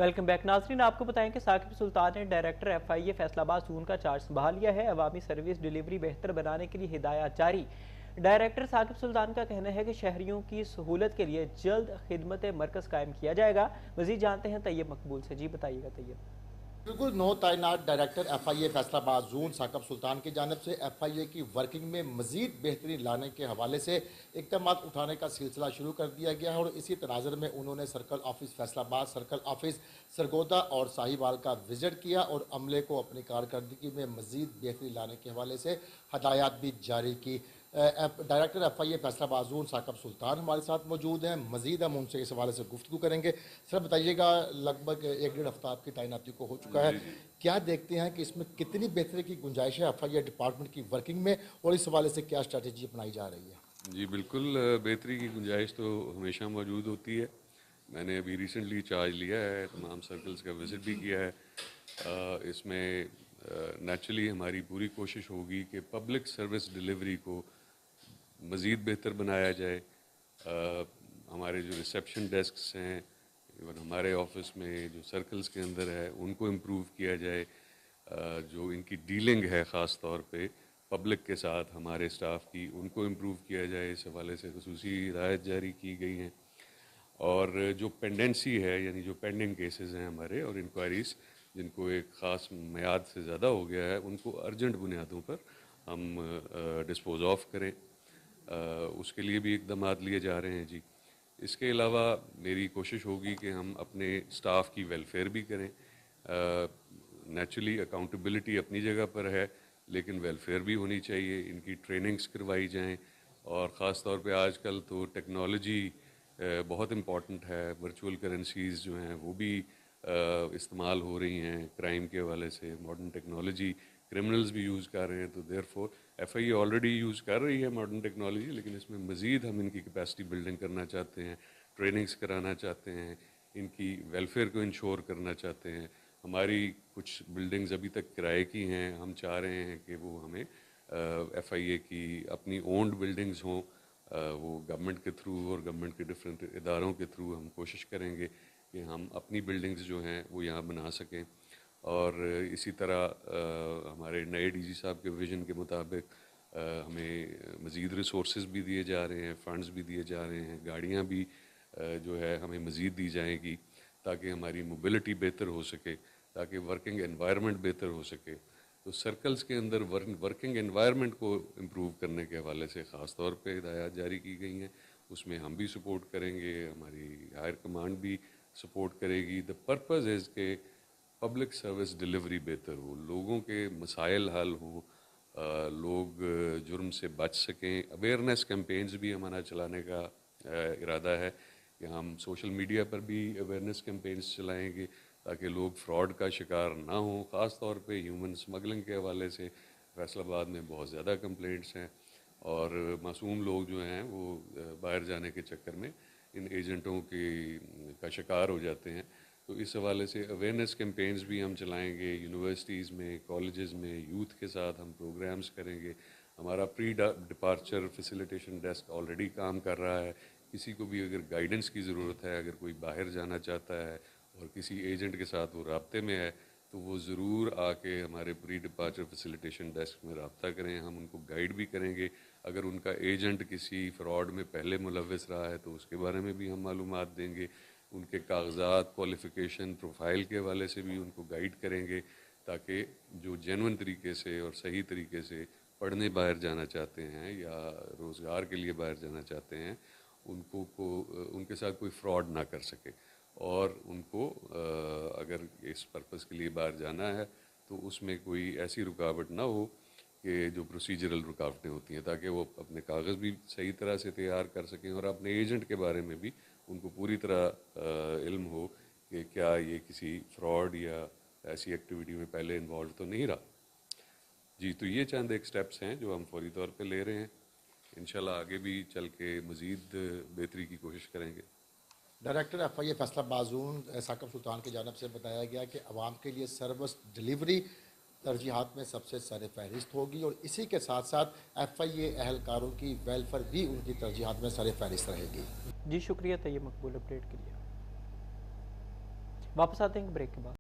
Welcome back नाज़रीन, आपको बताएं कि साकिब सुल्तान ने डायरेक्टर FIA फैसलाबाद जून का चार्ज संभाल लिया है। अवामी सर्विस डिलीवरी बेहतर बनाने के लिए हिदायत जारी। डायरेक्टर साकिब सुल्तान का कहना है कि शहरियों की सहूलत के लिए जल्द खिदमत मरकज़ कायम किया जाएगा। मज़ीद जानते हैं तैयब मकबूल से। जी बताइएगा तैयब। बिल्कुल नौ तैनात डायरेक्टर FIA फैसलाबाद जून साकब सुल्तान की जानब से FIA की वर्किंग में मजीद बेहतरी लाने के हवाले से इक़दाम उठाने का सिलसिला शुरू कर दिया गया है और इसी तनाज़र में उन्होंने circle office Faisalabad, circle office Sargodha और साहिवाल का विज़िट किया और अमले को अपनी कारकर्दगी में मजीद बेहतरी लाने के हवाले से हदायत भी जारी की। डायरेक्टर FIA फैसलाबाद जून साकब सुल्तान हमारे साथ मौजूद हैं। मजीद हम उनसे इस हवाले से गुफ्तगू करेंगे। सर बताइएगा, लगभग 1-1.5 हफ्ता आपकी तैनाती को हो चुका है, क्या देखते हैं कि इसमें कितनी बेहतरी की गुंजाइश है FIA डिपार्टमेंट की वर्किंग में, और इस हवाले से क्या स्ट्रैटेजी अपनाई जा रही है? जी बिल्कुल, बेहतरी की गुंजाइश तो हमेशा मौजूद होती है। मैंने अभी रिसेंटली चार्ज लिया है, तमाम सर्कल्स का विज़िट भी किया है। इसमें नेचुरली हमारी पूरी कोशिश होगी कि पब्लिक सर्विस डिलीवरी को मज़ीद बेहतर बनाया जाए। हमारे जो रिसेप्शन डेस्क्स हैं, इवन हमारे ऑफिस में जो सर्कल्स के अंदर है, उनको इम्प्रूव किया जाए। जो इनकी डीलिंग है ख़ास तौर पे पब्लिक के साथ हमारे स्टाफ की, उनको इम्प्रूव किया जाए। इस हवाले से खुसूसी हिदायत जारी की गई हैं। और जो पेंडेंसी है, यानी जो पेंडिंग केसेस हैं हमारे और इंक्वायरीज़ जिनको एक ख़ास मियाद से ज़्यादा हो गया है, उनको अर्जेंट बुनियादों पर हम डिस्पोज़ ऑफ करें। उसके लिए भी इक़दामात लिए जा रहे हैं जी। इसके अलावा मेरी कोशिश होगी कि हम अपने स्टाफ की वेलफेयर भी करें। नेचुरली अकाउंटेबिलिटी अपनी जगह पर है, लेकिन वेलफेयर भी होनी चाहिए। इनकी ट्रेनिंग्स करवाई जाएं, और ख़ास तौर पे आजकल तो टेक्नोलॉजी बहुत इम्पॉर्टेंट है। वर्चुअल करेंसीज़ जो हैं वो भी इस्तेमाल हो रही हैं क्राइम के हवाले से। मॉडर्न टेक्नोलॉजी क्रिमिनल्स भी यूज़ कर रहे हैं, तो देयरफॉर FIA ऑलरेडी यूज़ कर रही है मॉडर्न टेक्नोलॉजी, लेकिन इसमें मज़ीद हम इनकी कैपेसिटी बिल्डिंग करना चाहते हैं, ट्रेनिंग्स कराना चाहते हैं, इनकी वेलफेयर को इंश्योर करना चाहते हैं। हमारी कुछ बिल्डिंग्स अभी तक किराए की हैं, हम चाह रहे हैं कि वो हमें FIA की अपनी ओन्ड बिल्डिंग्स हों। वो गवर्नमेंट के थ्रू और गवर्नमेंट के डिफरेंट इदारों के थ्रू हम कोशिश करेंगे कि हम अपनी बिल्डिंग्स जो हैं वो यहाँ बना सकें। और इसी तरह हमारे नए DG साहब के विज़न के मुताबिक हमें मज़ीद रिसोर्सेज भी दिए जा रहे हैं, फ़ंड्स भी दिए जा रहे हैं, गाड़ियाँ भी जो है हमें मज़ीद दी जाएंगी, ताकि हमारी मोबिलिटी बेहतर हो सके, ताकि वर्किंग एनवायरनमेंट बेहतर हो सके। तो सर्कल्स के अंदर वर्किंग एनवायरनमेंट को इम्प्रूव करने के हवाले से ख़ास तौर पे हिदायत जारी की गई हैं। उसमें हम भी सपोर्ट करेंगे, हमारी हायर कमांड भी सपोर्ट करेगी। द पर्पज़ इज़ के पब्लिक सर्विस डिलीवरी बेहतर हो, लोगों के मसाइल हल हों, लोग जुर्म से बच सकें। अवेयरनेस कैंपेन्स भी हमारा चलाने का इरादा है कि हम सोशल मीडिया पर भी अवेयरनेस कैंपेन्स चलाएंगे, ताकि लोग फ्रॉड का शिकार ना हों। ख़ास तौर पे ह्यूमन स्मगलिंग के हवाले से फैसलाबाद में बहुत ज़्यादा कंप्लेंट्स हैं, और मासूम लोग जो हैं वो बाहर जाने के चक्कर में इन एजेंटों का शिकार हो जाते हैं। तो इस हवाले से अवेयरनेस कैंपेन्स भी हम चलाएंगे। यूनिवर्सिटीज़ में, कॉलेजेस में यूथ के साथ हम प्रोग्राम्स करेंगे। हमारा pre departure facilitation desk already काम कर रहा है। किसी को भी अगर गाइडेंस की ज़रूरत है, अगर कोई बाहर जाना चाहता है और किसी एजेंट के साथ वो राब्ते में है, तो वो ज़रूर आके हमारे प्री डिपार्चर फैसिलिटेशन डेस्क में रब्ता करें। हम उनको गाइड भी करेंगे। अगर उनका एजेंट किसी फ़्रॉड में पहले मुलव्वस रहा है तो उसके बारे में भी हम मालूमात देंगे। उनके कागजात, क्वालिफ़िकेशन, प्रोफाइल के हवाले से भी उनको गाइड करेंगे, ताकि जो जेन्युइन तरीके से और सही तरीके से पढ़ने बाहर जाना चाहते हैं या रोज़गार के लिए बाहर जाना चाहते हैं, उनके साथ कोई फ्रॉड ना कर सके। और उनको अगर इस पर्पज़ के लिए बाहर जाना है तो उसमें कोई ऐसी रुकावट ना हो कि जो प्रोसीजरल रुकावटें होती हैं, ताकि वो अपने कागज़ भी सही तरह से तैयार कर सकें और अपने एजेंट के बारे में भी उनको पूरी तरह इल्म हो कि क्या ये किसी फ्रॉड या ऐसी एक्टिविटी में पहले इन्वॉल्व तो नहीं रहा। जी, तो ये चंद एक स्टेप्स हैं जो हम फौरी तौर पे ले रहे हैं। इंशाल्लाह आगे भी चल के मज़ीद बेहतरी की कोशिश करेंगे। डायरेक्टर FIA फैसलाबाद जून साकब सुल्तान की जानब से बताया गया कि आवाम के लिए सर्विस डिलीवरी तरजीहात में सबसे सर फहरिस्त होगी, और इसी के साथ साथ FIA अहलकारों की वेलफेयर भी उनकी तरजीहात में सर फहरिस्त रहेगी। जी शुक्रिया तैयब मकबूल अपडेट के लिए। वापस आते हैं ब्रेक के बाद।